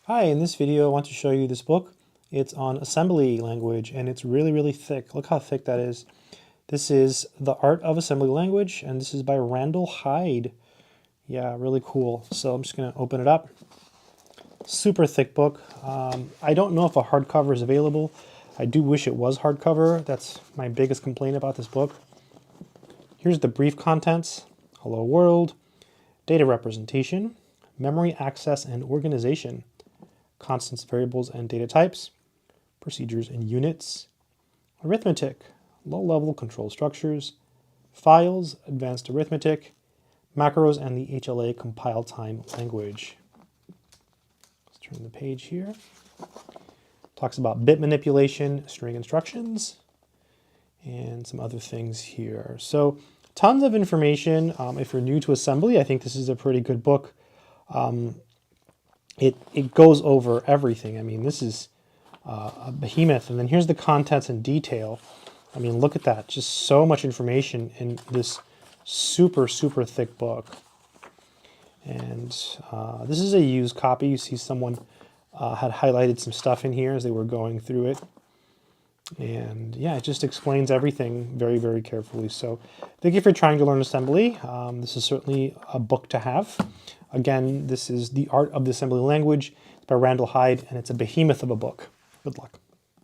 Hi, in this video I want to show you this book. It's on assembly language and it's really thick. Look how thick that is. This is The Art of Assembly Language and this is by Randall Hyde. Yeah, really cool. So I'm just going to open it up. Super thick book. I don't know if a hardcover is available. I do wish it was hardcover. That's my biggest complaint about this book. Here's the brief contents. Hello world, data representation, memory access and organization, constants, variables, and data types, procedures and units, arithmetic, low-level control structures, files, advanced arithmetic, macros, and the HLA compile time language. Let's turn the page here. Talks about bit manipulation, string instructions, and some other things here. So tons of information. If you're new to assembly, I think this is a pretty good book. It goes over everything. I mean, this is a behemoth. And then here's the contents in detail. I mean, look at that. Just so much information in this super thick book. And this is a used copy. You see someone had highlighted some stuff in here as they were going through it. And yeah, it just explains everything very carefully. So thank you for trying to learn assembly. This is certainly a book to have. Again, this is The Art of the Assembly Language. It's by Randall Hyde, and it's a behemoth of a book. Good luck.